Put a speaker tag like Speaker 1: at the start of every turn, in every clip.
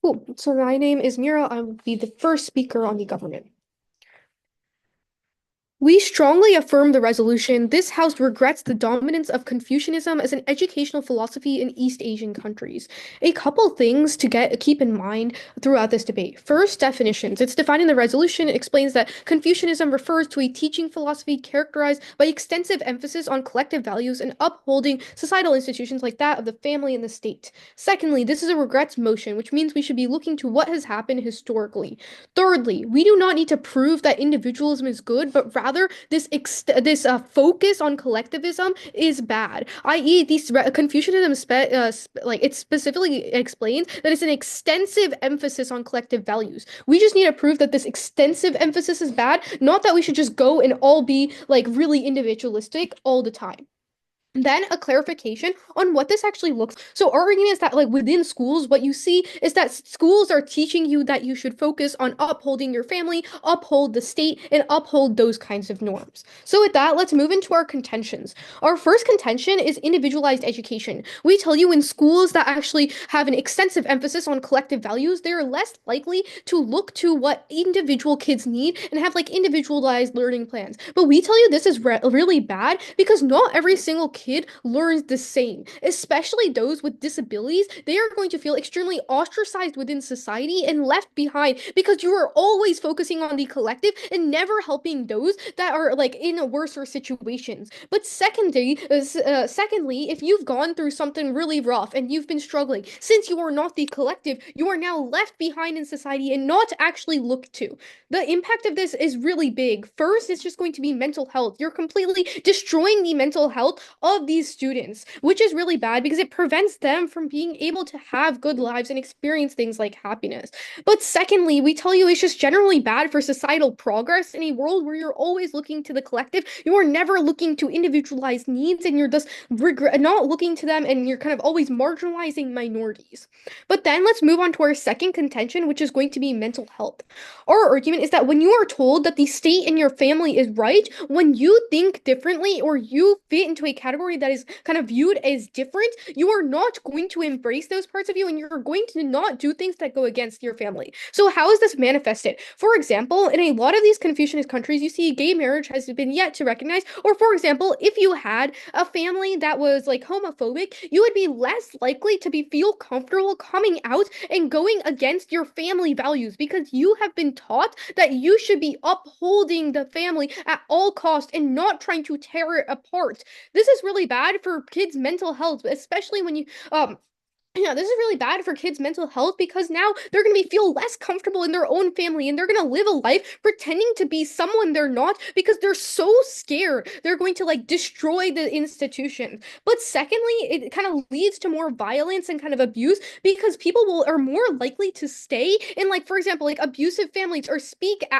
Speaker 1: Cool. So my name is Mira. I will be the first speaker on the government. We strongly affirm the resolution. This House regrets the dominance of Confucianism as an educational philosophy in East Asian countries. A couple things to keep in mind throughout this debate. First, definitions. It's defined in the resolution. It explains that Confucianism refers to a teaching philosophy characterized by extensive emphasis on collective values and upholding societal institutions like that of the family and the state. Secondly, this is a regrets motion, which means we should be looking to what has happened historically. Thirdly, we do not need to prove that individualism is good, but rather this focus on collectivism is bad. I.e., Confucianism it specifically explains that it's an extensive emphasis on collective values. We just need to prove that this extensive emphasis is bad, not that we should just go and all be like really individualistic all the time. Then a clarification on what this actually looks. So our argument is that like within schools, what you see is that schools are teaching you that you should focus on upholding your family, uphold the state, and uphold those kinds of norms. So with that, let's move into our contentions. Our first contention is individualized education. We tell you in schools that actually have an extensive emphasis on collective values, they're less likely to look to what individual kids need and have like individualized learning plans. But we tell you this is really bad because not every single kid learns the same, especially those with disabilities. They are going to feel extremely ostracized within society and left behind because you are always focusing on the collective and never helping those that are like in worse situations. But secondly, if you've gone through something really rough and you've been struggling, since you are not the collective, you are now left behind in society and not actually looked to. The impact of this is really big. First, it's just going to be mental health. You're completely destroying the mental health of these students, which is really bad because it prevents them from being able to have good lives and experience things like happiness. But secondly, we tell you it's just generally bad for societal progress in a world where you're always looking to the collective. You are never looking to individualized needs and you're just not looking to them and you're kind of always marginalizing minorities. But then let's move on to our second contention, which is going to be mental health. Our argument is that when you are told that the state and your family is right, when you think differently or you fit into a category that is kind of viewed as different, you are not going to embrace those parts of you and you're going to not do things that go against your family. So how is this manifested? For example, in a lot of these Confucianist countries, you see gay marriage has been yet to recognize. Or for example, if you had a family that was like homophobic, you would be less likely to feel comfortable coming out and going against your family values because you have been taught that you should be upholding the family at all costs and not trying to tear it apart. This is really bad for kids' mental health, especially when this is really bad for kids' mental health because now they're going to feel less comfortable in their own family and they're going to live a life pretending to be someone they're not because they're so scared they're going to like destroy the institution. But secondly, it kind of leads to more violence and kind of abuse because are more likely to stay in like for example like abusive families or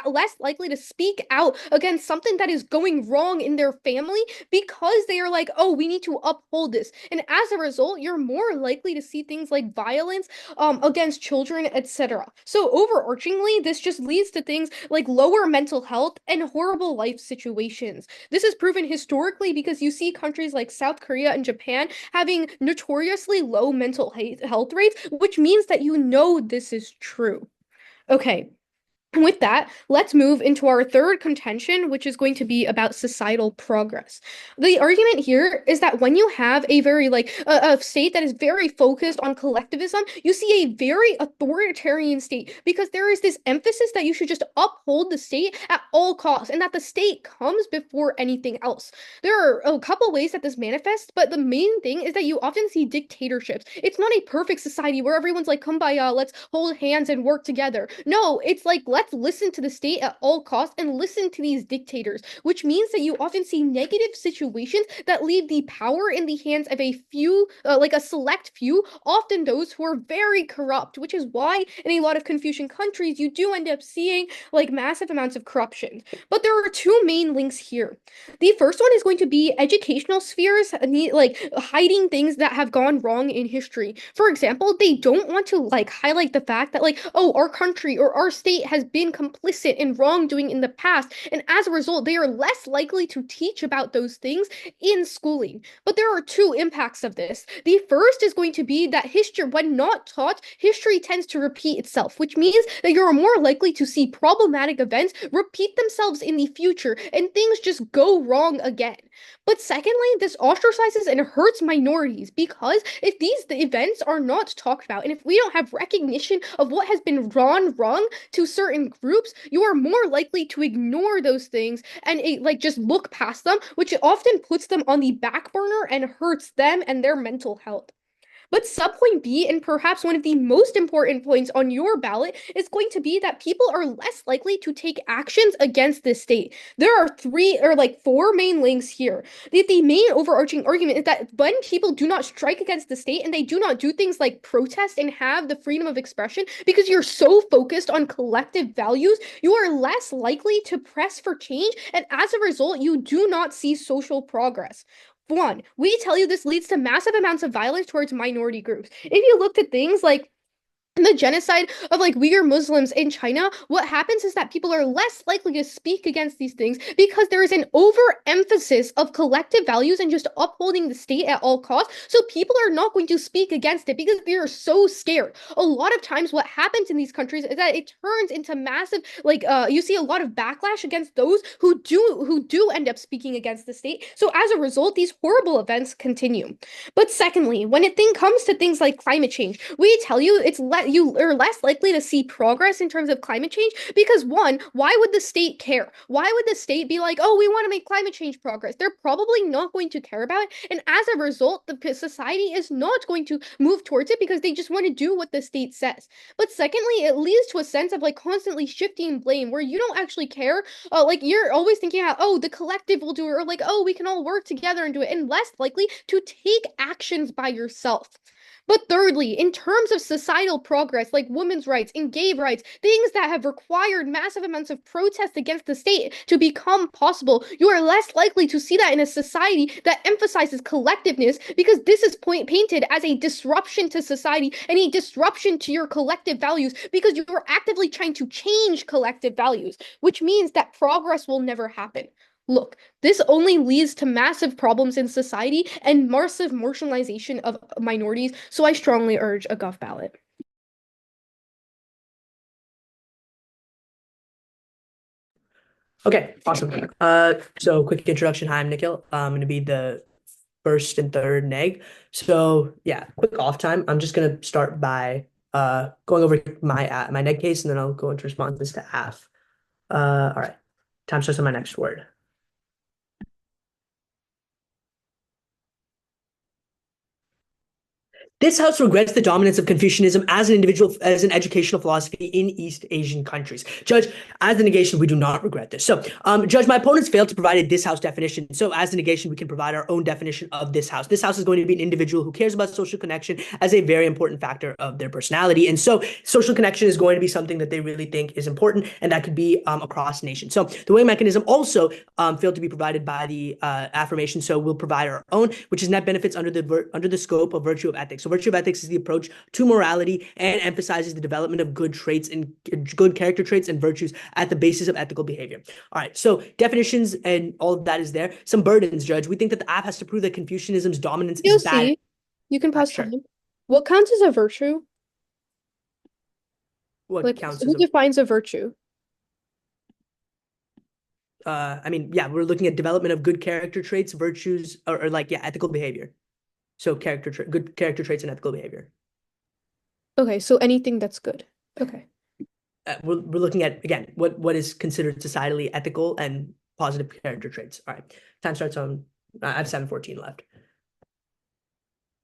Speaker 1: less likely to speak out against something that is going wrong in their family because they are like, oh, we need to uphold this. And as a result, you're more likely to see things like violence against children, etc. So overarchingly, this just leads to things like lower mental health and horrible life situations. This is proven historically because you see countries like South Korea and Japan having notoriously low mental health rates, which means that you know this is true. Okay, with that, let's move into our third contention, which is going to be about societal progress. The argument here is that when you have a very a state that is very focused on collectivism, you see a very authoritarian state because there is this emphasis that you should just uphold the state at all costs and that the state comes before anything else. There are a couple ways that this manifests, but the main thing is that you often see dictatorships. It's not a perfect society where everyone's like, kumbaya, let's hold hands and work together. No, it's like, let's listen to the state at all costs and listen to these dictators, which means that you often see negative situations that leave the power in the hands of a few, like a select few, often those who are very corrupt, which is why in a lot of Confucian countries you do end up seeing like massive amounts of corruption. But there are two main links here. The first one is going to be educational spheres, like hiding things that have gone wrong in history. For example, they don't want to like highlight the fact that like, oh, our country or our state has been complicit in wrongdoing in the past, and as a result, they are less likely to teach about those things in schooling. But there are two impacts of this. The first is going to be that history, when not taught, history tends to repeat itself, which means that you're more likely to see problematic events repeat themselves in the future and things just go wrong again. But secondly, this ostracizes and hurts minorities because if the events are not talked about and if we don't have recognition of what has been wrong to certain groups, you are more likely to ignore those things and like just look past them, which often puts them on the back burner and hurts them and their mental health. But subpoint B, and perhaps one of the most important points on your ballot, is going to be that people are less likely to take actions against the state. There are four main links here. The main overarching argument is that when people do not strike against the state and they do not do things like protest and have the freedom of expression, because you're so focused on collective values, you are less likely to press for change, and as a result, you do not see social progress. One, we tell you this leads to massive amounts of violence towards minority groups. If you looked at things like the genocide of like Uyghur Muslims in China, what happens is that people are less likely to speak against these things because there is an overemphasis of collective values and just upholding the state at all costs. So people are not going to speak against it because they are so scared. A lot of times what happens in these countries is that it turns into massive, you see a lot of backlash against those who do end up speaking against the state. So as a result, these horrible events continue. But secondly, when it comes to things like climate change, we tell you you are less likely to see progress in terms of climate change because one, why would the state care? Why would the state be like, oh, we want to make climate change progress? They're probably not going to care about it. And as a result, the society is not going to move towards it because they just want to do what the state says. But secondly, it leads to a sense of like constantly shifting blame where you don't actually care. Like you're always thinking about, oh, the collective will do it, or like, oh, we can all work together and do it, and less likely to take actions by yourself. But thirdly, in terms of societal progress like women's rights and gay rights, things that have required massive amounts of protest against the state to become possible, you are less likely to see that in a society that emphasizes collectiveness because this is painted as a disruption to society and a disruption to your collective values because you are actively trying to change collective values, which means that progress will never happen. Look, this only leads to massive problems in society and massive marginalization of minorities, so I strongly urge a Gov ballot.
Speaker 2: Okay, awesome. So quick introduction. Hi, I'm Nikhil. I'm going to be the first and third neg. So yeah, quick off time. I'm just going to start by going over my neg case, and then I'll go into responses to AF. All right, time starts on my next word. This house regrets the dominance of Confucianism as an educational philosophy in East Asian countries. Judge, as the negation, we do not regret this. So, Judge, my opponents failed to provide a this house definition. So, as the negation, we can provide our own definition of this house. This house is going to be an individual who cares about social connection as a very important factor of their personality. And so, social connection is going to be something that they really think is important, and that could be across nations. So, the weighing mechanism also failed to be provided by the affirmation. So, we'll provide our own, which is net benefits under the scope of virtue of ethics. So virtue of ethics is the approach to morality and emphasizes the development of good character traits and virtues at the basis of ethical behavior. All right, so definitions and all of that is there. Some burdens, Judge. We think that the app has to prove that Confucianism's dominance is bad.
Speaker 1: You can pause time. What counts as a virtue?
Speaker 2: What counts
Speaker 1: who defines a virtue?
Speaker 2: I mean, yeah, we're looking at development of good character traits, virtues, or ethical behavior. So good character traits and ethical behavior.
Speaker 1: Okay, so anything that's good. Okay.
Speaker 2: We're looking at, again, what is considered societally ethical and positive character traits. All right, time starts on, I have 7:14 left.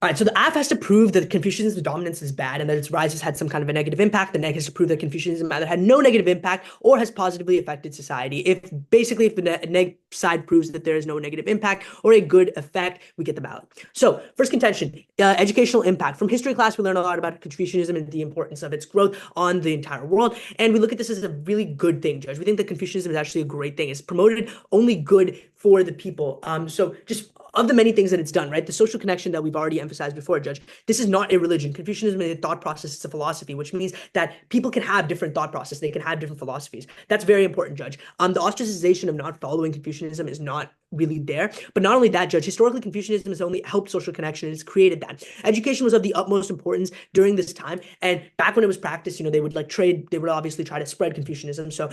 Speaker 2: All right, so the AF has to prove that Confucianism's dominance is bad and that its rise has had some kind of a negative impact. The neg has to prove that Confucianism either had no negative impact or has positively affected society. If the neg side proves that there is no negative impact or a good effect, we get the ballot. So first contention, educational impact. From history class, we learn a lot about Confucianism and the importance of its growth on the entire world. And we look at this as a really good thing, Judge. We think that Confucianism is actually a great thing. It's promoted only good for the people. So just of the many things that it's done, right? The social connection that we've already emphasized before, Judge, this is not a religion. Confucianism is a thought process, it's a philosophy, which means that people can have different thought processes, they can have different philosophies. That's very important, Judge. The ostracization of not following Confucianism is not really there. But not only that, Judge, historically, Confucianism has only helped social connection. It's created that. Education was of the utmost importance during this time. And back when it was practiced, they would like trade, they would obviously try to spread Confucianism. So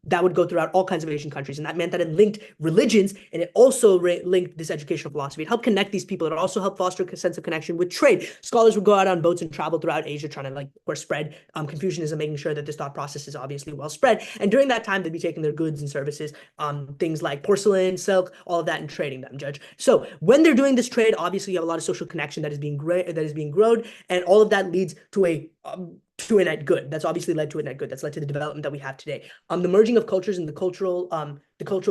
Speaker 2: that would go throughout all kinds of Asian countries. And that meant that it linked religions, and it also linked this educational philosophy. It helped connect these people. It also helped foster a sense of connection with trade. Scholars would go out on boats and travel throughout Asia trying to, like, of course, spread Confucianism, making sure that this thought process is obviously well spread. And during that time, they'd be taking their goods and services, things like porcelain, silk, all of that, and trading them, Judge. So when they're doing this trade, obviously you have a lot of social connection that is being grown, and all of that leads to a net good. That's obviously led to a net good. That's led to the development that we have today. The merging of cultures and the cultural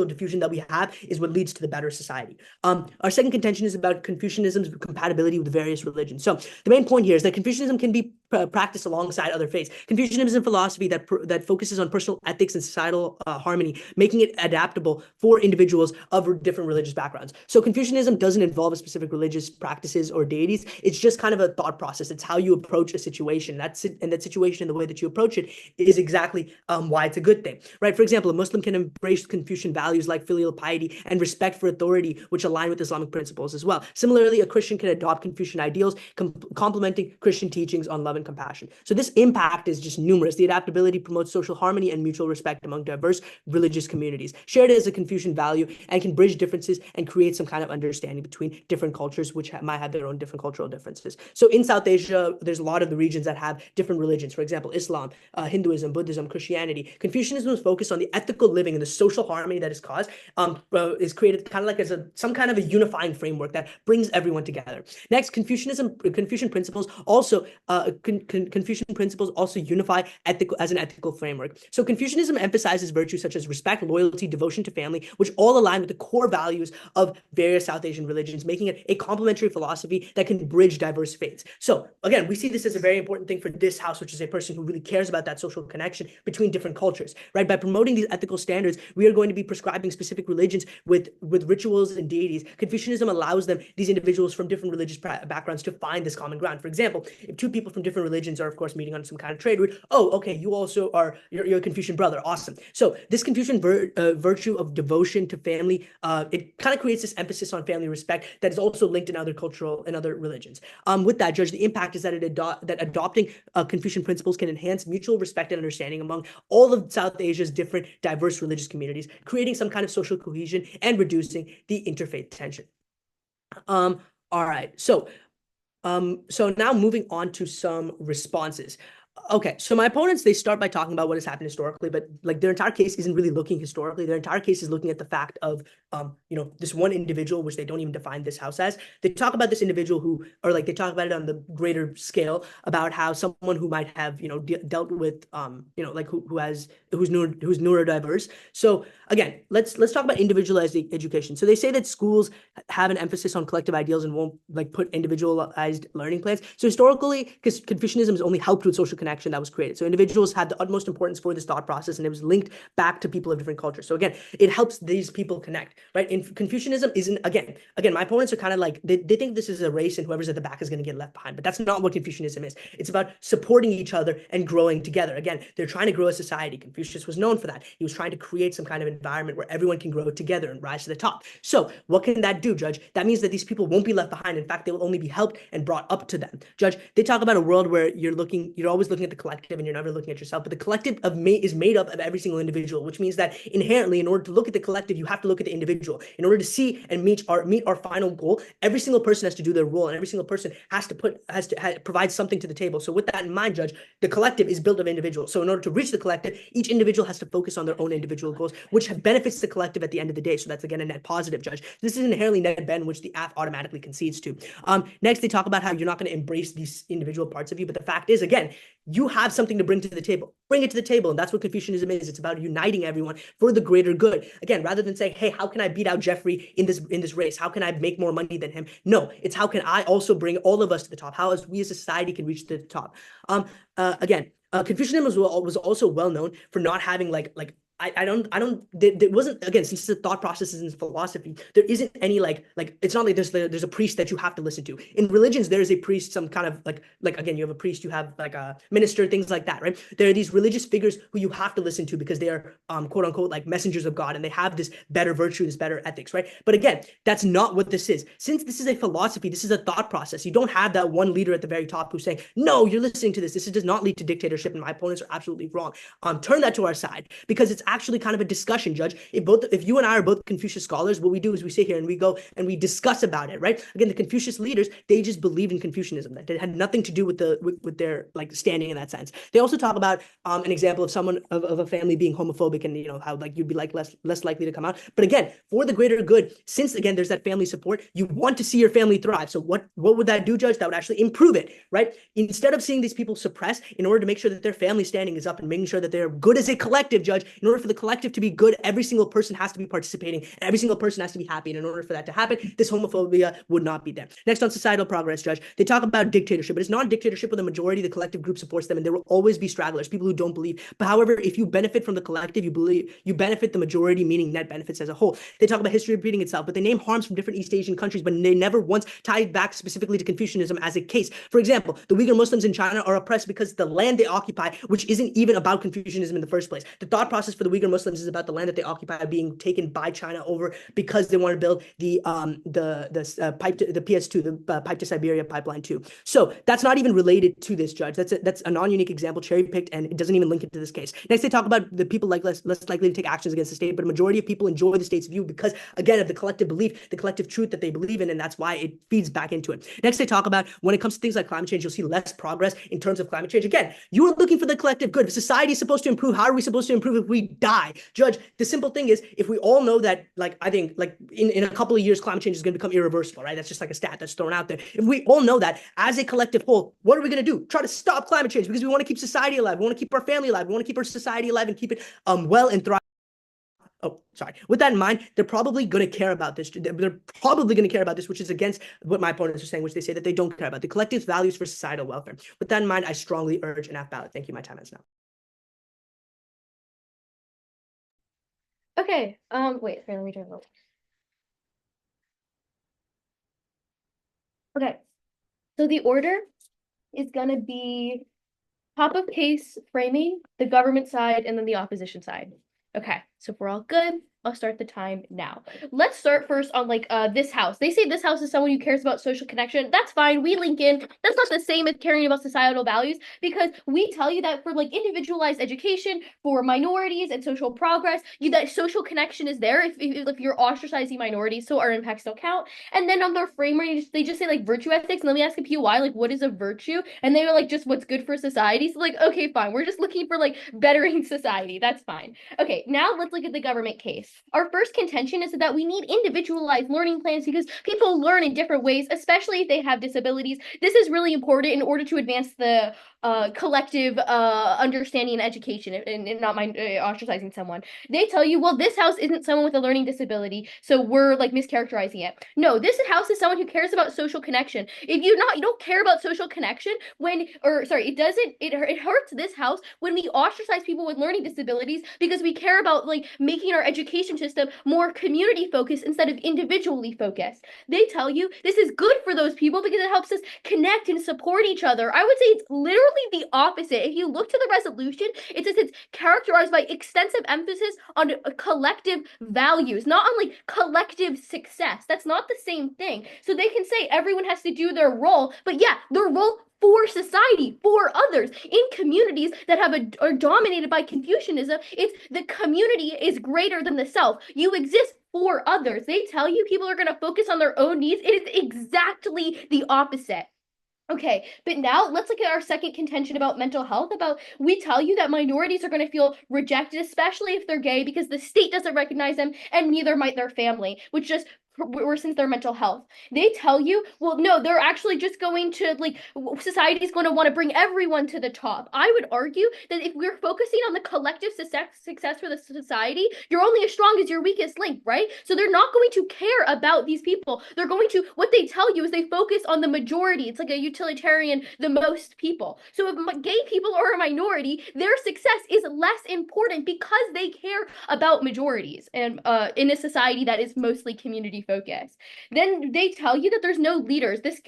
Speaker 2: diffusion that we have is what leads to the better society. Our second contention is about Confucianism's compatibility with various religions. So the main point here is that Confucianism can be practiced alongside other faiths. Confucianism is a philosophy that focuses on personal ethics and societal harmony, making it adaptable for individuals of different religious backgrounds. So Confucianism doesn't involve a specific religious practices or deities. It's just kind of a thought process. It's how you approach a situation. That's it, and that situation, the way that you approach it, is exactly why it's a good thing, right? For example, a Muslim can embrace Confucian values like filial piety and respect for authority, which align with Islamic principles as well. Similarly, a Christian can adopt Confucian ideals, complementing Christian teachings on love and compassion. So this impact is just numerous. The adaptability promotes social harmony and mutual respect among diverse religious communities. Shared as a Confucian value and can bridge differences and create some kind of understanding between different cultures, which might have their own different cultural differences. So in South Asia, there's a lot of the regions that have different religions. For example, Islam, Hinduism, Buddhism, Christianity. Confucianism is focused on the ethical living and the social harmony that is caused, is created kind of like as some kind of a unifying framework that brings everyone together. Next, Confucian principles also unify as an ethical framework. So Confucianism emphasizes virtues such as respect, loyalty, devotion to family, which all align with the core values of various South Asian religions, making it a complementary philosophy that can bridge diverse faiths. So again, we see this as a very important thing for this house, which is a person who really cares about that social connection between different cultures, right? By promoting these ethical standards, we are going to be prescribing specific religions with rituals and deities. Confucianism allows these individuals from different religious backgrounds to find this common ground. For example, if two people from different religions are, of course, meeting on some kind of trade route, oh, okay, you also are, you're a Confucian brother, awesome. So this Confucian virtue of devotion to family, it kind of creates this emphasis on family respect that is also linked in other religions. With that, Judge, the impact is that adopting Confucian principles can enhance mutual respect and understanding among all of South Asia's different diverse religious communities, creating some kind of social cohesion and reducing the interfaith tension. All right, so now moving on to some responses. Okay, so my opponents, they start by talking about what has happened historically, but like their entire case isn't really looking historically. Their entire case is looking at the fact of, this one individual, which they don't even define this house as. They talk about this individual they talk about it on the greater scale about how someone who might have, dealt with, who's neurodiverse. So again, let's talk about individualized education. So they say that schools have an emphasis on collective ideals and won't put individualized learning plans. So historically, because Confucianism has only helped with social connection that was created. So individuals had the utmost importance for this thought process, and it was linked back to people of different cultures. So again, it helps these people connect, right? And Confucianism isn't, again, my opponents are kind of like, they think this is a race and whoever's at the back is going to get left behind, but that's not what Confucianism is. It's about supporting each other and growing together. Again, they're trying to grow a society. Confucius was known for that. He was trying to create some kind of environment where everyone can grow together and rise to the top. So what can that do, Judge? That means that these people won't be left behind. In fact, they will only be helped and brought up to them. Judge, they talk about a world where you're always looking at the collective and you're never looking at yourself, but the collective is made up of every single individual, which means that inherently, in order to look at the collective, you have to look at the individual. In order to see and meet our final goal, every single person has to do their role, and every single person has to provide something to the table. So with that in mind, Judge, the collective is built of individuals. So in order to reach the collective, each individual has to focus on their own individual goals, which benefits the collective at the end of the day. So that's, again, a net positive, Judge. This is inherently net ben, which the AF automatically concedes to. Next, they talk about how you're not going to embrace these individual parts of you, but the fact is, again, you have something to bring to the table. Bring it to the table, and that's what Confucianism is. It's about uniting everyone for the greater good. Again, rather than saying, hey, how can I beat out Jeffrey in this race? How can I make more money than him? No, it's how can I also bring all of us to the top? How we as a society can reach to the top? Confucianism was also well known for not having there wasn't, again, since the thought processes in philosophy, there isn't any like it's not like there's a priest that you have to listen to. In religions, there is a priest, some kind of like again, you have a priest, you have like a minister, things like that, right? There are these religious figures who you have to listen to because they are quote unquote like messengers of God, and they have this better virtue, this better ethics, right? But again, that's not what this is. Since this is a philosophy, this is a thought process. You don't have that one leader at the very top who's saying, no, you're listening to this. This does not lead to dictatorship, and my opponents are absolutely wrong. Turn that to our side, because it's actually kind of a discussion, Judge. If you and I are both Confucius scholars, what we do is we sit here and we go and we discuss about it, right? Again, the Confucius leaders, they just believed in Confucianism. That had nothing to do with with their like standing in that sense. They also talk about an example of someone of a family being homophobic, and how like you'd be like less likely to come out. But again, for the greater good, since again there's that family support, you want to see your family thrive. So what would that do, Judge? That would actually improve it, right? Instead of seeing these people suppressed, in order to make sure that their family standing is up and making sure that they're good as a collective, Judge, in order for the collective to be good, every single person has to be participating, and every single person has to be happy. And in order for that to happen, this homophobia would not be there. Next, on societal progress, Judge, they talk about dictatorship, but it's not a dictatorship where the majority, the collective group supports them, and there will always be stragglers, people who don't believe. But however, if you benefit from the collective, you benefit the majority, meaning net benefits as a whole. They talk about history repeating itself, but they name harms from different East Asian countries, but they never once tied back specifically to Confucianism as a case. For example, the Uyghur Muslims in China are oppressed because the land they occupy, which isn't even about Confucianism in the first place. The thought process for the Uyghur Muslims is about the land that they occupy being taken by China over because they want to build the PS2, the pipe to Siberia pipeline 2. So that's not even related to this, Judge. That's a non-unique example, cherry picked, and it doesn't even link it to this case. Next, they talk about the people like less likely to take actions against the state, but a majority of people enjoy the state's view because, again, of the collective belief, the collective truth that they believe in, and that's why it feeds back into it. Next, they talk about when it comes to things like climate change, you'll see less progress in terms of climate change. Again, you are looking for the collective good. If society is supposed to improve, how are we supposed to improve if we die? Judge, the simple thing is, if we all know that, like, I think, like, in a couple of years, climate change is going to become irreversible, right? That's just like a stat that's thrown out there. If we all know that as a collective whole, what are we going to do? Try to stop climate change because we want to keep society alive. We want to keep our family alive. We want to keep our society alive and keep it well and thrive. Oh, sorry. With that in mind, they're probably going to care about this. They're probably going to care about this, which is against what my opponents are saying, which they say that they don't care about the collective values for societal welfare. With that in mind, I strongly urge an F ballot. Thank you. My time is now.
Speaker 1: Okay. Wait, let me turn it. Okay. So the order is gonna be top of case framing, the government side, and then the opposition side. Okay, so if we're all good, I'll start the time now. Let's start first on like this house. They say this house is someone who cares about social connection. That's fine. We link in. That's not the same as caring about societal values, because we tell you that for like individualized education, for minorities and social progress, that social connection is there if you're ostracizing minorities, so our impacts don't count. And then on their framework, they just say like virtue ethics. And let me ask a PY, like, what is a virtue? And they were like, just what's good for society. So like, okay, fine. We're just looking for like bettering society. That's fine. Okay, now let's look at the government case. Our first contention is that we need individualized learning plans because people learn in different ways, especially if they have disabilities. This is really important in order to advance the collective understanding and education, and not mind ostracizing someone. They tell you, well, this house isn't someone with a learning disability, so we're like mischaracterizing it. No, this house is someone who cares about social connection. If you don't care about social connection it hurts this house when we ostracize people with learning disabilities because we care about like making our education system more community focused instead of individually focused. They tell you this is good for those people because it helps us connect and support each other. I would say it's literally the opposite. If you look to the resolution, it says it's characterized by extensive emphasis on collective values, not on like collective success. That's not the same thing. So they can say everyone has to do their role, but yeah, their role for society, for others. In communities that are dominated by Confucianism, it's the community is greater than the self. You exist for others. They tell you people are going to focus on their own needs. It is exactly the opposite. Okay, but now let's look at our second contention about mental health. We tell you that minorities are going to feel rejected, especially if they're gay, because the state doesn't recognize them and neither might their family, which just worsens their mental health. They tell you, well, no, they're actually just going to like society's going to want to bring everyone to the top. I would argue that if we're focusing on the collective success for the society, you're only as strong as your weakest link, right? So they're not going to care about these people. They're going to, what they tell you is they focus on the majority. It's like a utilitarian, the most people. So if gay people are a minority, their success is less important because they care about majorities and in a society that is mostly community focused. Then they tell you that there's no leaders. This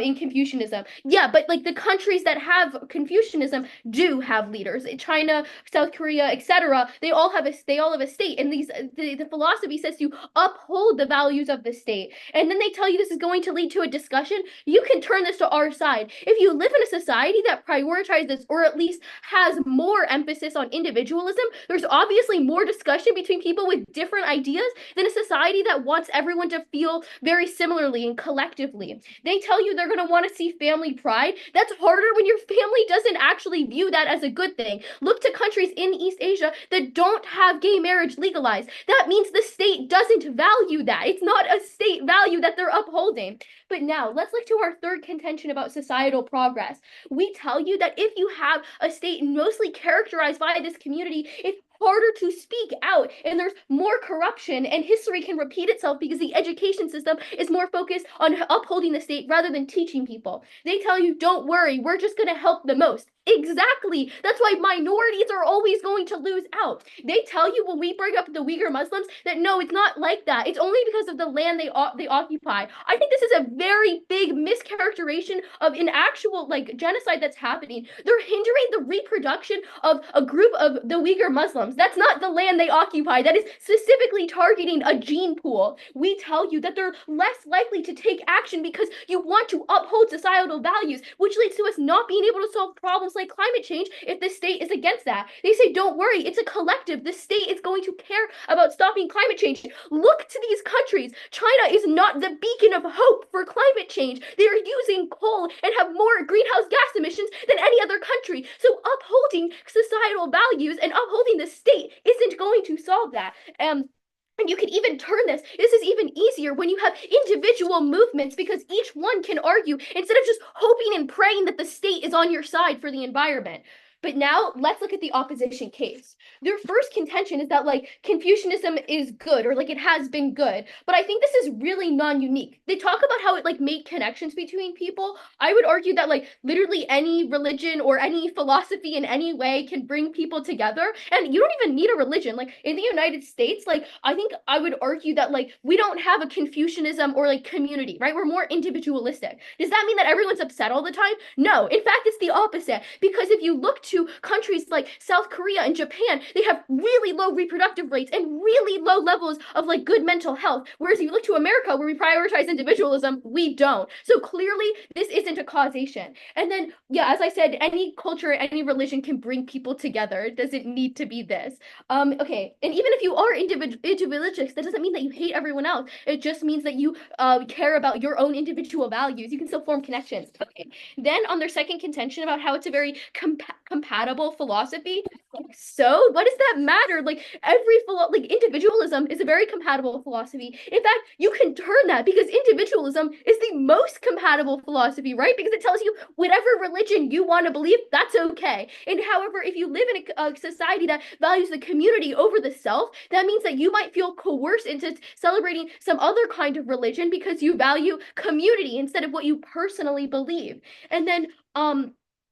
Speaker 1: in Confucianism, yeah, but like the countries that have Confucianism do have leaders. China, South Korea, etc. They all have a state, and the philosophy says to uphold the values of the state. And then they tell you this is going to lead to a discussion. You can turn this to our side. If you live in a society that prioritizes or at least has more emphasis on individualism, there's obviously more discussion between people with different ideas than a society that wants everyone to feel very similarly and collectively. They tell you they're going to want to see family pride. That's harder when your family doesn't actually view that as a good thing. Look to countries in East Asia that don't have gay marriage legalized. That means the state doesn't value that. It's not a state value that they're upholding. But now let's look to our third contention about societal progress. We tell you that if you have a state mostly characterized by this community, it's harder to speak out and there's more corruption and history can repeat itself because the education system is more focused on upholding the state rather than teaching people. They tell you, don't worry, we're just going to help the most. Exactly. That's why minorities are always going to lose out. They tell you when we bring up the Uyghur Muslims that no, it's not like that. It's only because of the land they occupy. I think this is a very big mischaracterization of an actual like genocide that's happening. They're hindering the reproduction of a group of the Uyghur Muslims. That's not the land they occupy. That is specifically targeting a gene pool. We tell you that they're less likely to take action because you want to uphold societal values, which leads to us not being able to solve problems like climate change if the state is against that. They say, don't worry, it's a collective. The state is going to care about stopping climate change. Look to these countries. China is not the beacon of hope for climate change. They are using coal and have more greenhouse gas emissions than any other country. So upholding societal values and upholding the state isn't going to solve that. And you can even turn this. This is even easier when you have individual movements because each one can argue instead of just hoping and praying that the state is on your side for the environment. But now let's look at the opposition case. Their first contention is that like Confucianism is good or like it has been good. But I think this is really non-unique. They talk about how it like made connections between people. I would argue that like literally any religion or any philosophy in any way can bring people together. And you don't even need a religion. Like in the United States, like I think I would argue that like we don't have a Confucianism or like community, right? We're more individualistic. Does that mean that everyone's upset all the time? No. In fact, it's the opposite. Because if you look to countries like South Korea and Japan, they have really low reproductive rates and really low levels of like good mental health. Whereas you look to America where we prioritize individualism, we don't. So clearly this isn't a causation. And then, yeah, as I said, any culture, any religion can bring people together. It doesn't need to be this. Okay. And even if you are individualistic, that doesn't mean that you hate everyone else. It just means that you care about your own individual values. You can still form connections. Okay. Then on their second contention about how it's a very compatible philosophy. So what does that matter? Like like individualism is a very compatible philosophy. In fact, you can turn that because individualism is the most compatible philosophy, right? Because it tells you whatever religion you want to believe, that's okay. And however, if you live in a society that values the community over the self, that means that you might feel coerced into celebrating some other kind of religion because you value community instead of what you personally believe. And then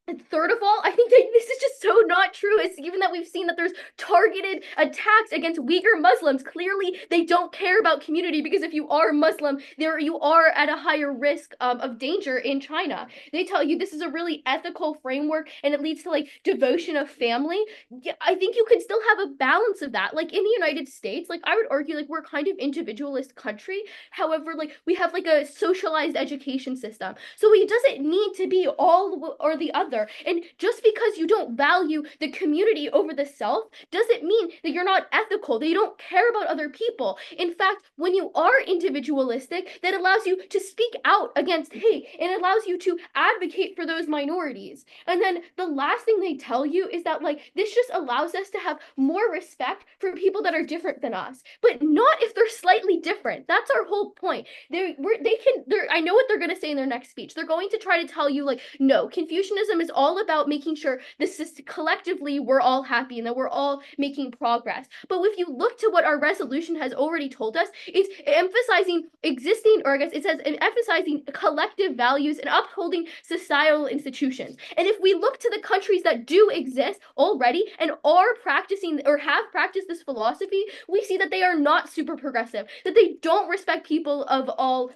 Speaker 1: and third of all, I think that this is just so not true. It's even that we've seen that there's targeted attacks against Uyghur Muslims. Clearly, they don't care about community because if you are Muslim, you are at a higher risk of danger in China. They tell you this is a really ethical framework and it leads to like devotion of family. Yeah, I think you can still have a balance of that. Like in the United States, like I would argue like we're kind of individualist country. However, like we have like a socialized education system. So it doesn't need to be all or the other. other. And just because you don't value the community over the self doesn't mean that you're not ethical, that you don't care about other people. In fact, when you are individualistic, that allows you to speak out against hate and allows you to advocate for those minorities. And then the last thing they tell you is that like this just allows us to have more respect for people that are different than us, but not if they're slightly different. That's our whole point. I know what they're going to say in their next speech. They're going to try to tell you like, no, Confucianism is all about making sure this is collectively we're all happy and that we're all making progress. But if you look to what our resolution has already told us, it's emphasizing existing, or I guess it says emphasizing collective values and upholding societal institutions. And if we look to the countries that do exist already and are practicing or have practiced this philosophy, we see that they are not super progressive, that they don't respect people of all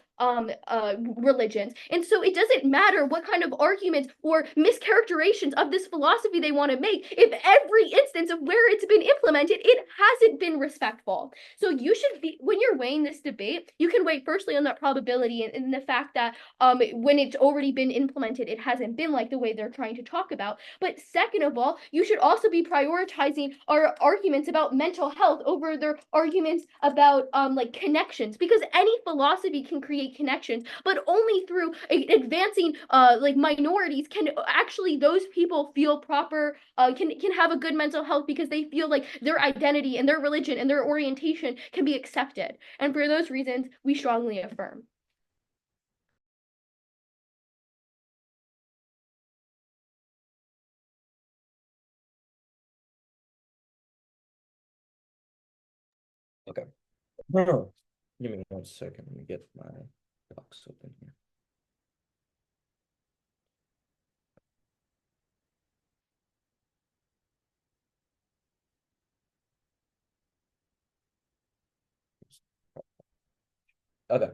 Speaker 1: religions. And so it doesn't matter what kind of arguments or mischaracterizations of this philosophy they want to make, if every instance of where it's been implemented, it hasn't been respectful. So you should be, when you're weighing this debate, you can weigh firstly on that probability and the fact that when it's already been implemented, it hasn't been like the way they're trying to talk about. But second of all, you should also be prioritizing our arguments about mental health over their arguments about like connections, because any philosophy can create connections, but only through advancing like minorities can actually those people feel proper, can have a good mental health because they feel like their identity and their religion and their orientation can be accepted. And for those reasons, we strongly affirm.
Speaker 3: Okay. No. Give me 1 second. Let me get my docs open here. Okay.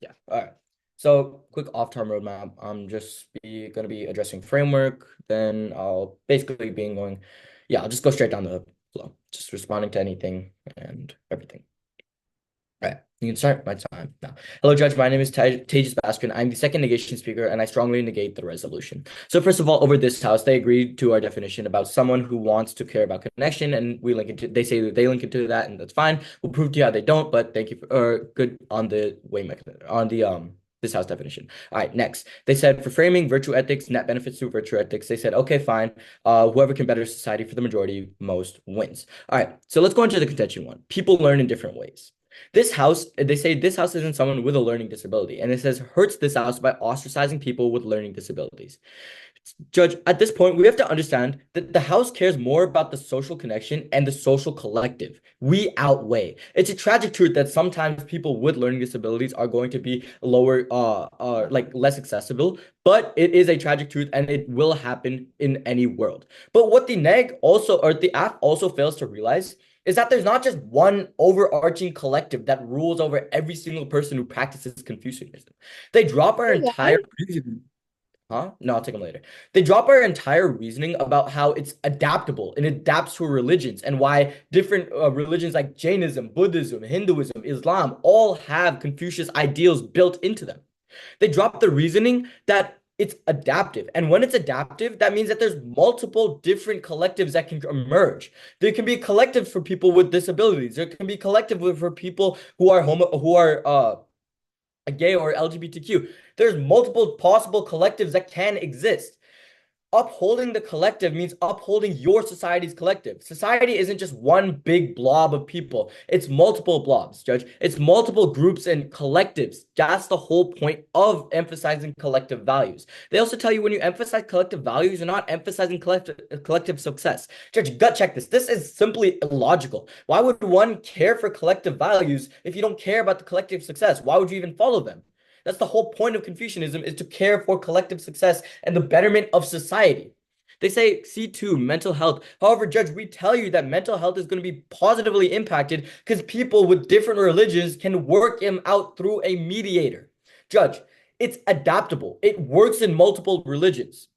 Speaker 3: Yeah. All right. So quick off-term roadmap. I'm just gonna be addressing framework. Then I'll basically be going, yeah, I'll just go straight down the flow, just responding to anything and everything. All right, you can start my time now. Hello, Judge. My name is Tejas Baskrin. I'm the second negation speaker, and I strongly negate the resolution. So first of all, over this house, they agreed to our definition about someone who wants to care about connection, and we link it to, they say that they link it to that, and that's fine. We'll prove to you how they don't, but thank you for, good on the way mechanism, on the, this house definition. All right, next. They said for framing virtue ethics, net benefits through virtue ethics, they said, okay, fine. Whoever can better society for the majority most wins. All right, so let's go into the contention one. People learn in different ways. This house, they say this house isn't someone with a learning disability, and it says hurts this house by ostracizing people with learning disabilities. Judge, at this point, we have to understand that the house cares more about the social connection and the social collective. We outweigh. It's a tragic truth that sometimes people with learning disabilities are going to be lower, like less accessible, but it is a tragic truth and it will happen in any world. But what the neg also, or the AF also fails to realize is that there's not just one overarching collective that rules over every single person who practices Confucianism. They drop our entire reasoning. Huh? No, I'll take them later. They drop our entire reasoning about how it's adaptable and adapts to religions and why different religions like Jainism, Buddhism, Hinduism, Islam all have Confucius ideals built into them. They drop the reasoning that it's adaptive. And when it's adaptive, that means that there's multiple different collectives that can emerge. There can be a collective for people with disabilities. There can be a collective for people who are gay or LGBTQ. There's multiple possible collectives that can exist. Upholding the collective means upholding your society's collective. Society isn't just one big blob of people. It's multiple blobs, Judge. It's multiple groups and collectives. That's the whole point of emphasizing collective values. They also tell you when you emphasize collective values, you're not emphasizing collective success. Judge, gut check this. This is simply illogical. Why would one care for collective values if you don't care about the collective success? Why would you even follow them? That's the whole point of Confucianism, is to care for collective success and the betterment of society. They say C2, mental health. However, Judge, we tell you that mental health is going to be positively impacted because people with different religions can work them out through a mediator. Judge, it's adaptable. It works in multiple religions.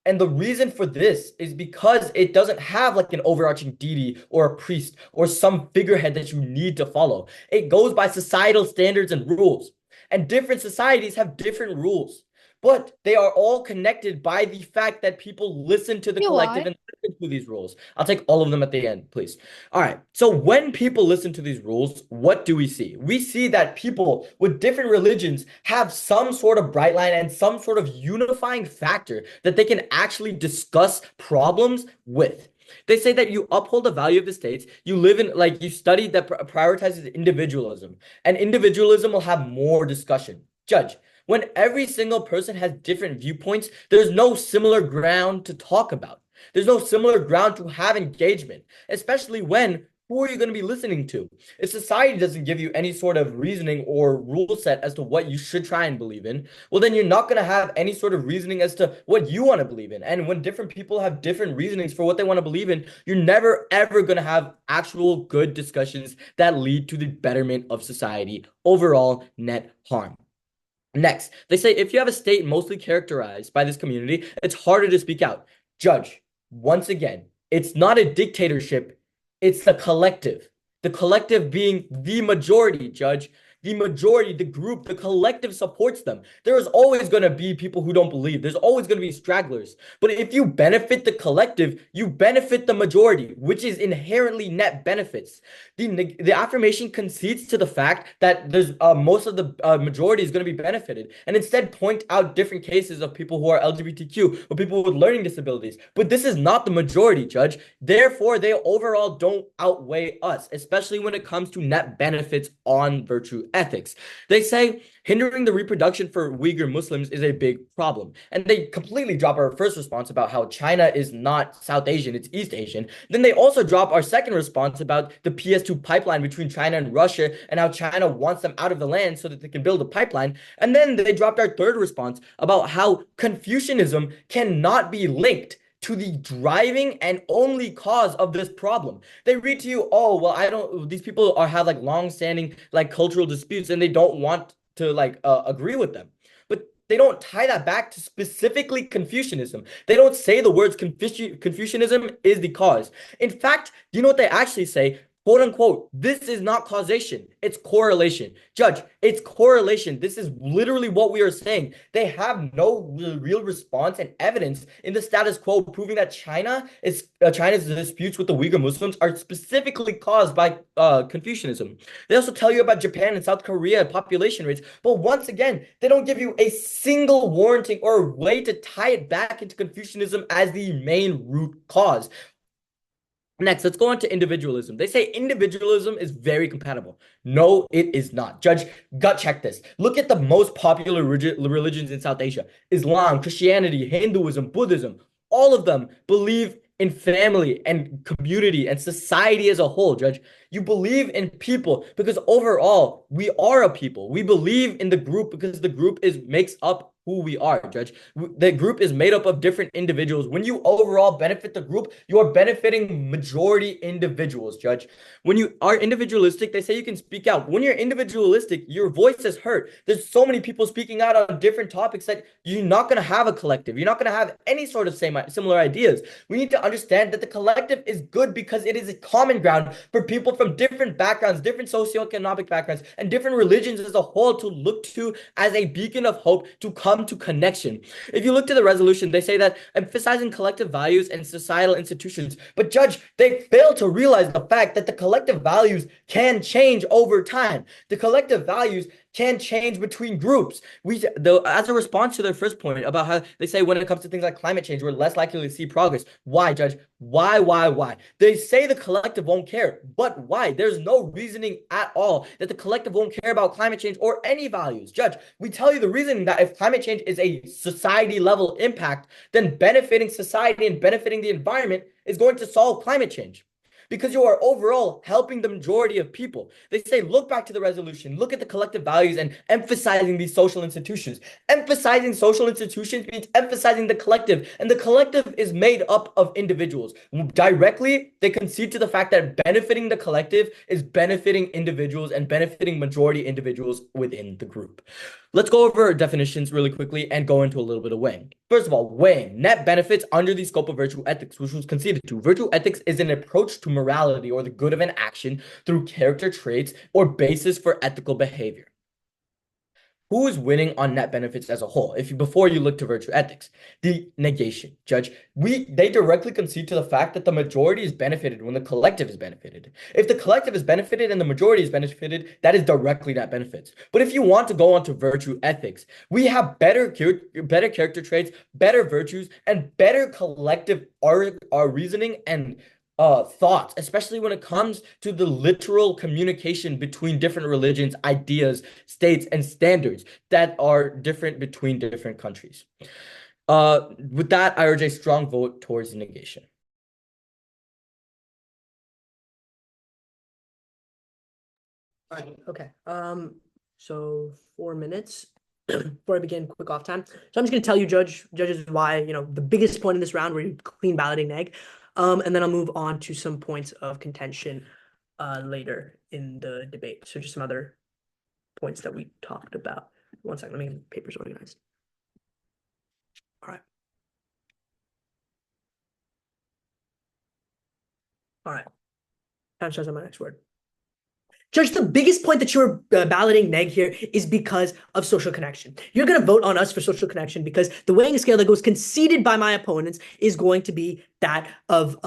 Speaker 3: And the reason for this is because it doesn't have like an overarching deity or a priest or some figurehead that you need to follow. It goes by societal standards and rules. And different societies have different rules. but they are all connected by the fact that people listen to the
Speaker 1: You know
Speaker 3: collective
Speaker 1: why?
Speaker 3: and listen to these rules. I'll take all of them at the end, please. All right. So when people listen to these rules, what do we see? We see that people with different religions have some sort of bright line and some sort of unifying factor that they can actually discuss problems with. They say that you uphold the value of the states. You live in, like, you study that prioritizes individualism, and individualism will have more discussion. Judge, when every single person has different viewpoints, there's no similar ground to talk about. There's no similar ground to have engagement, especially when who are you going to be listening to? If society doesn't give you any sort of reasoning or rule set as to what you should try and believe in, well, then you're not going to have any sort of reasoning as to what you want to believe in. And when different people have different reasonings for what they want to believe in, you're never, ever going to have actual good discussions that lead to the betterment of society, overall net harm. Next, they say if you have a state mostly characterized by this community, it's harder to speak out. Judge, once again, it's not a dictatorship, it's the collective. The collective being the majority, Judge. The majority, the group, the collective supports them. There is always going to be people who don't believe. There's always going to be stragglers. But if you benefit the collective, you benefit the majority, which is inherently net benefits. The affirmation concedes to the fact that there's most of the majority is going to be benefited, and instead point out different cases of people who are LGBTQ or people with learning disabilities. But this is not the majority, Judge. Therefore, they overall don't outweigh us, especially when it comes to net benefits on virtue ethics. They say hindering the reproduction for Uyghur Muslims is a big problem. And they completely drop our first response about how China is not South Asian, it's East Asian. Then they also drop our second response about the PS2 pipeline between China and Russia and how China wants them out of the land so that they can build a pipeline. And then they dropped our third response about how Confucianism cannot be linked to the driving and only cause of this problem. They read to you, oh, well, I don't, these people have like long-standing like cultural disputes and they don't want to like agree with them. But they don't tie that back to specifically Confucianism. They don't say the words Confucianism is the cause. In fact, do you know what they actually say? Quote unquote, this is not causation, it's correlation. Judge, it's correlation. This is literally what we are saying. They have no real response and evidence in the status quo proving that China's disputes with the Uyghur Muslims are specifically caused by Confucianism. They also tell you about Japan and South Korea population rates, but once again, they don't give you a single warranting or way to tie it back into Confucianism as the main root cause. Next, let's go on to individualism. They say individualism is very compatible. No, it is not. Judge, gut check this. Look at the most popular religions in South Asia. Islam, Christianity, Hinduism, Buddhism. All of them believe in family and community and society as a whole, Judge. You believe in people because overall, we are a people. We believe in the group because the group makes up who we are, Judge. The group is made up of different individuals. When you overall benefit the group, you are benefiting majority individuals, Judge. When you are individualistic, they say you can speak out. When you're individualistic, your voice is heard. There's so many people speaking out on different topics that you're not going to have a collective. You're not going to have any sort of similar ideas. We need to understand that the collective is good because it is a common ground for people from different backgrounds, different socioeconomic backgrounds, and different religions as a whole to look to as a beacon of hope to come to connection. If you look to the resolution, they say that emphasizing collective values and societal institutions, but Judge, they fail to realize the fact that the collective values can change over time. The collective values can change between groups. As a response to their first point about how they say when it comes to things like climate change, we're less likely to see progress. Why, Judge? Why? They say the collective won't care, but why? There's no reasoning at all that the collective won't care about climate change or any values. Judge, we tell you the reasoning that if climate change is a society level impact, then benefiting society and benefiting the environment is going to solve climate change, because you are overall helping the majority of people. They say, look back to the resolution, look at the collective values and emphasizing these social institutions. Emphasizing social institutions means emphasizing the collective, and the collective is made up of individuals. Directly, they concede to the fact that benefiting the collective is benefiting individuals and benefiting majority individuals within the group. Let's go over definitions really quickly and go into a little bit of weighing. First of all, weighing net benefits under the scope of virtue ethics, which was conceded to. Virtue ethics is an approach to morality or the good of an action through character traits or basis for ethical behavior. who is winning on net benefits as a whole? Before you look to virtue ethics, the negation, Judge, they directly concede to the fact that the majority is benefited when the collective is benefited. If the collective is benefited and the majority is benefited, that is directly net benefits. But if you want to go on to virtue ethics, we have better character traits, better virtues, and better collective our reasoning and thoughts, especially when it comes to the literal communication between different religions, ideas, states, and standards that are different between different countries. With that, I urge a strong vote towards the negation.
Speaker 2: All right. Okay. So 4 minutes before I begin, quick off time. So I'm just going to tell you, judges, why, the biggest point in this round where you clean balloting neg. And then I'll move on to some points of contention later in the debate. So just some other points that we talked about. 1 second, let me get the papers organized. All right. All right. Time starts on my next word. Judge, the biggest point that you're balloting neg here is because of social connection. You're going to vote on us for social connection because the weighing scale that goes conceded by my opponents is going to be that of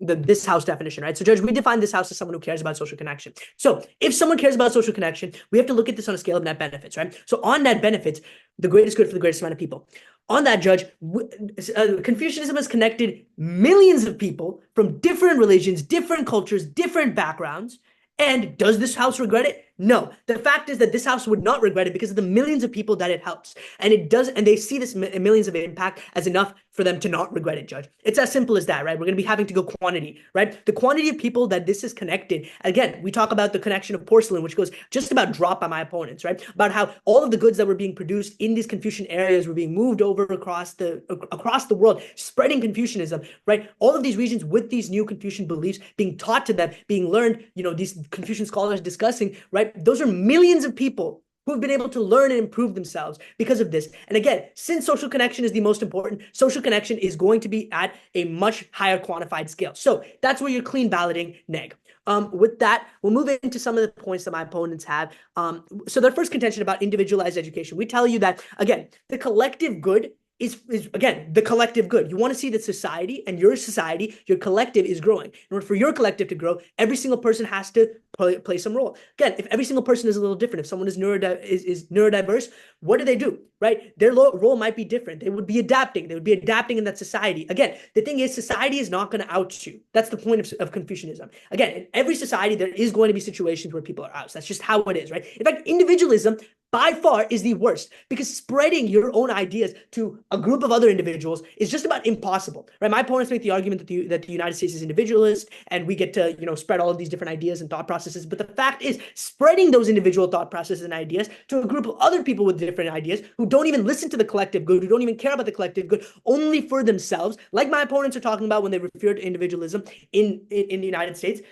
Speaker 2: this house definition, right? So, Judge, we define this house as someone who cares about social connection. So, if someone cares about social connection, we have to look at this on a scale of net benefits, right? So, on net benefits, the greatest good for the greatest amount of people. On that, Judge, Confucianism has connected millions of people from different religions, different cultures, different backgrounds. And does this house regret it? No. The fact is that this house would not regret it because of the millions of people that it helps. And it does, and they see this millions of impact as enough for them to not regret it, Judge. It's as simple as that, right? We're going to be having to go quantity, right? The quantity of people that this is connected. Again, we talk about the connection of porcelain, which goes just about dropped by my opponents, right? About how all of the goods that were being produced in these Confucian areas were being moved over across the world, spreading Confucianism, right? All of these regions with these new Confucian beliefs being taught to them, being learned, these Confucian scholars discussing, right? Those are millions of people who have been able to learn and improve themselves because of this. And again, since social connection is the most important, social connection is going to be at a much higher quantified scale. So that's where you're clean balloting neg. With that, we'll move into some of the points that my opponents have. So their first contention about individualized education. We tell you that, again, the collective good is again, the collective good. You want to see that society and your society, your collective is growing. In order for your collective to grow, every single person has to play some role. Again, if every single person is a little different, if someone is neurodiverse, what do? Right? Their role might be different. They would be adapting. They would be adapting in that society. Again, the thing is, society is not going to out you. That's the point of Confucianism. Again, in every society, there is going to be situations where people are out. That's just how it is, right? In fact, individualism by far is the worst because spreading your own ideas to a group of other individuals is just about impossible, right? My opponents make the argument that the United States is individualist and we get to, spread all of these different ideas and thought processes. But the fact is, spreading those individual thought processes and ideas to a group of other people with different ideas who don't even listen to the collective good, who don't even care about the collective good, only for themselves, like my opponents are talking about when they refer to individualism in the United States,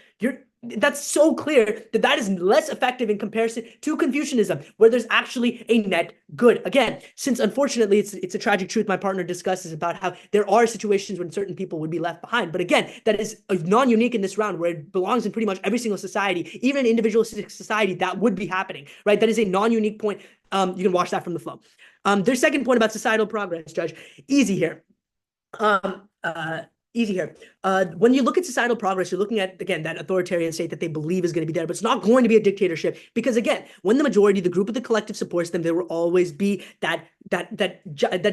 Speaker 2: that's so clear that is less effective in comparison to Confucianism, where there's actually a net good. Again, since unfortunately it's a tragic truth my partner discusses about how there are situations when certain people would be left behind. But again, that is non-unique in this round where it belongs in pretty much every single society, even an individualistic society, that would be happening, right? That is a non-unique point. You can watch that from the flow. Their second point about societal progress, Judge, easy here. Easy here. When you look at societal progress, you're looking at, again, that authoritarian state that they believe is going to be there, but it's not going to be a dictatorship because, again, when the majority, the group of the collective supports them, there will always be that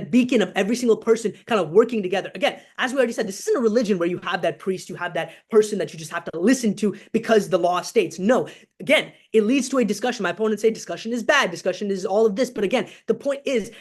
Speaker 2: beacon of every single person kind of working together. Again, as we already said, this isn't a religion where you have that priest, you have that person that you just have to listen to because the law states. No. Again, it leads to a discussion. My opponents say discussion is bad. Discussion is all of this. But again, the point is,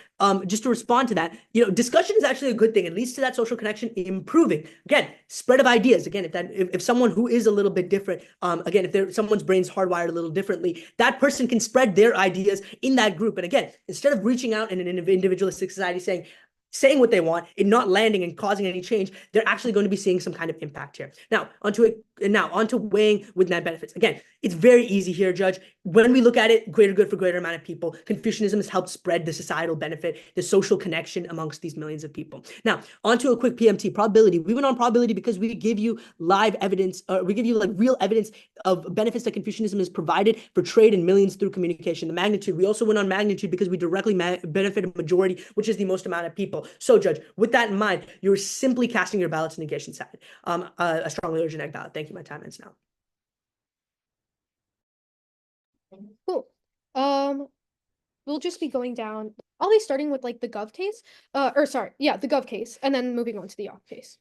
Speaker 2: just to respond to that, discussion is actually a good thing. It leads to that social connection improving. Again, spread of ideas. Again, if someone who is a little bit different, again, if someone's brain's hardwired a little differently, that person can spread their ideas in that group. And again, instead of reaching out in an individualistic society saying what they want and not landing and causing any change, they're actually going to be seeing some kind of impact here. Now, onto Now, on to weighing with net benefits. Again, it's very easy here, Judge. When we look at it, greater good for greater amount of people, Confucianism has helped spread the societal benefit, the social connection amongst these millions of people. Now, on to a quick PMT, probability. We went on probability because we give you live evidence, we give you like real evidence of benefits that Confucianism has provided for trade and millions through communication. The magnitude, we also went on magnitude because we directly benefit a majority, which is the most amount of people. So, Judge, with that in mind, you're simply casting your ballot to negation side. I strongly urge an egg ballot. Thank you. My time ends now.
Speaker 1: Cool. We'll just be going down. I'll be starting with like the gov case. The gov case, and then moving on to the op case.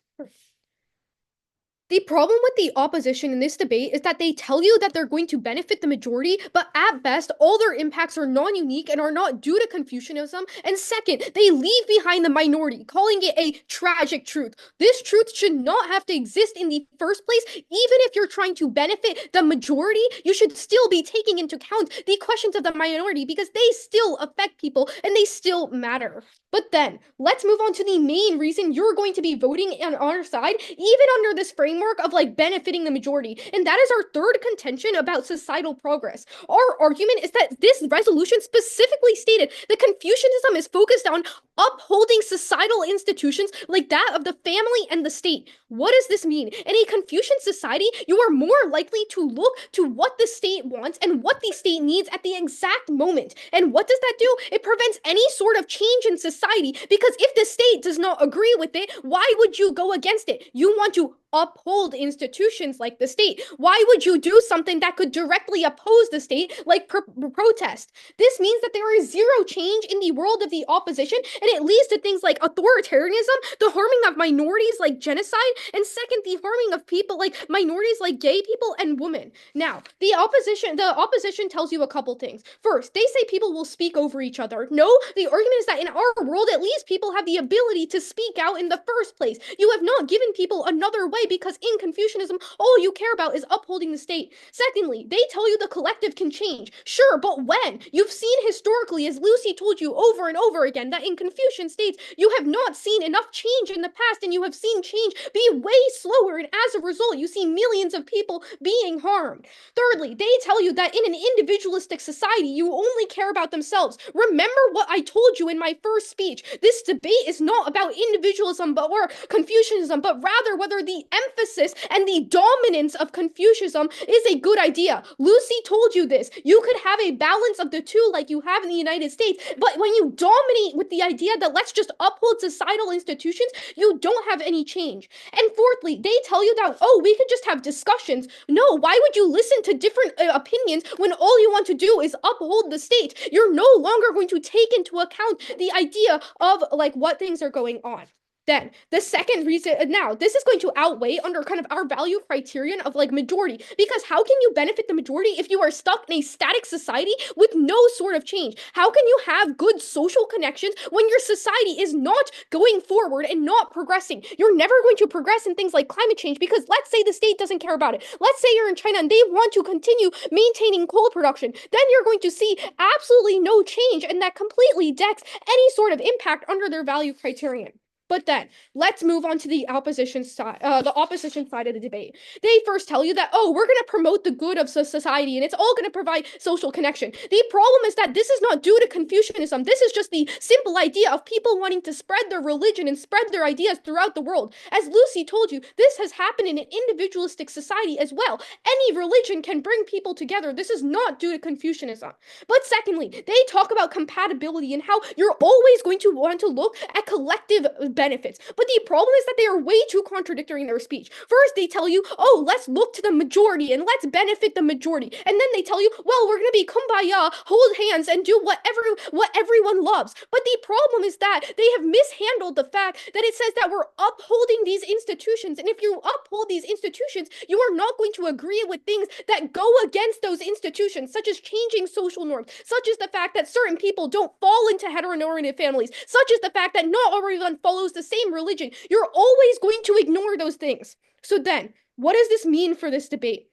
Speaker 1: The problem with the opposition in this debate is that they tell you that they're going to benefit the majority, but at best, all their impacts are non-unique and are not due to Confucianism. And second, they leave behind the minority, calling it a tragic truth. This truth should not have to exist in the first place. Even if you're trying to benefit the majority, you should still be taking into account the questions of the minority because they still affect people and they still matter. But then, let's move on to the main reason you're going to be voting on our side, even under this framework of like benefiting the majority. And that is our third contention about societal progress. Our argument is that this resolution specifically stated that Confucianism is focused on upholding societal institutions like that of the family and the state. What does this mean? In a Confucian society, you are more likely to look to what the state wants and what the state needs at the exact moment. And what does that do? It prevents any sort of change in society because if the state does not agree with it, why would you go against it? You want to uphold institutions like the state. Why would you do something that could directly oppose the state, like protest? This means that there is zero change in the world of the opposition, and it leads to things like authoritarianism, the harming of minorities like genocide, and second, the harming of people like minorities like gay people and women. Now, the opposition tells you a couple things. First, they say people will speak over each other. No, the argument is that in our world, at least people have the ability to speak out in the first place. You have not given people another way because in Confucianism, all you care about is upholding the state. Secondly, they tell you the collective can change. Sure, but when? You've seen historically, as Lucy told you over and over again, that in Confucian states, you have not seen enough change in the past, and you have seen change be way slower, and as a result, you see millions of people being harmed. Thirdly, they tell you that in an individualistic society, you only care about themselves. Remember what I told you in my first speech. This debate is not about individualism or Confucianism, but rather whether the emphasis and the dominance of Confucianism is a good idea. Lucy told you this. You could have a balance of the two like you have in the United States, but when you dominate with the idea that let's just uphold societal institutions, you don't have any change. And fourthly, they tell you that, oh, we could just have discussions. No, why would you listen to different opinions when all you want to do is uphold the state? You're no longer going to take into account the idea of like what things are going on. Then the second reason, now this is going to outweigh under kind of our value criterion of like majority, because how can you benefit the majority if you are stuck in a static society with no sort of change? How can you have good social connections when your society is not going forward and not progressing? You're never going to progress in things like climate change because let's say the state doesn't care about it. Let's say you're in China and they want to continue maintaining coal production. Then you're going to see absolutely no change, and that completely decks any sort of impact under their value criterion. But then, let's move on to the opposition side of the debate. They first tell you that, oh, we're going to promote the good of society and it's all going to provide social connection. The problem is that this is not due to Confucianism. This is just the simple idea of people wanting to spread their religion and spread their ideas throughout the world. As Lucy told you, this has happened in an individualistic society as well. Any religion can bring people together. This is not due to Confucianism. But secondly, they talk about compatibility and how you're always going to want to look at collective benefits. But the problem is that they are way too contradictory in their speech. First, they tell you, oh, let's look to the majority and let's benefit the majority. And then they tell you, well, we're going to be kumbaya, hold hands, and do what everyone loves. But the problem is that they have mishandled the fact that it says that we're upholding these institutions. And if you uphold these institutions, you are not going to agree with things that go against those institutions, such as changing social norms, such as the fact that certain people don't fall into heteronormative families, such as the fact that not everyone follows the same religion. You're always going to ignore those things. So then, what does this mean for this debate?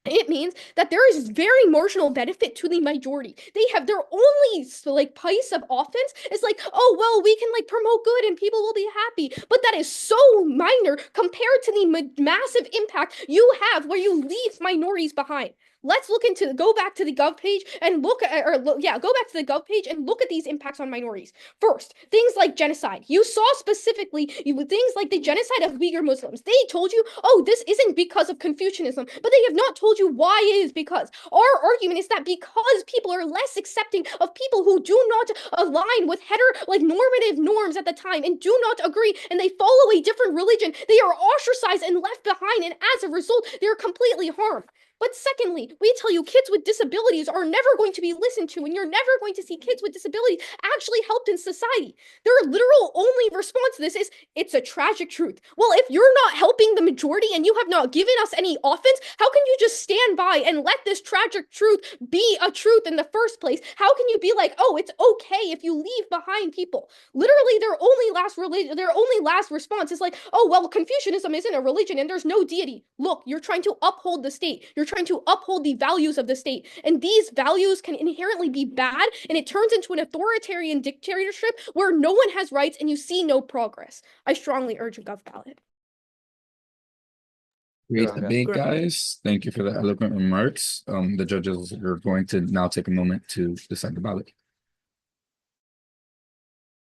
Speaker 1: It means that there is very marginal benefit to the majority. They have their only like piece of offense is like, oh well, we can like promote good and people will be happy. But that is so minor compared to the massive impact you have where you leave minorities behind. Let's go back to the Gov page and go back to the Gov page and look at these impacts on minorities. First, things like genocide. You saw specifically things like the genocide of Uyghur Muslims. They told you, oh, this isn't because of Confucianism, but they have not told you why it is because. Our argument is that because people are less accepting of people who do not align with normative norms at the time and do not agree and they follow a different religion, they are ostracized and left behind, and as a result, they are completely harmed. But secondly, we tell you kids with disabilities are never going to be listened to, and you're never going to see kids with disabilities actually helped in society. Their literal only response to this is, it's a tragic truth. Well, if you're not helping the majority and you have not given us any offense, how can you just stand by and let this tragic truth be a truth in the first place? How can you be like, oh, it's okay if you leave behind people? Literally, their only last response is like, oh, well, Confucianism isn't a religion and there's no deity. Look, you're trying to uphold the state. You're trying to uphold the values of the state. And these values can inherently be bad, and it turns into an authoritarian dictatorship where no one has rights and you see no progress. I strongly urge a gov ballot.
Speaker 4: Great debate, guys. Thank you for the eloquent remarks. The judges are going to now take a moment to decide the ballot.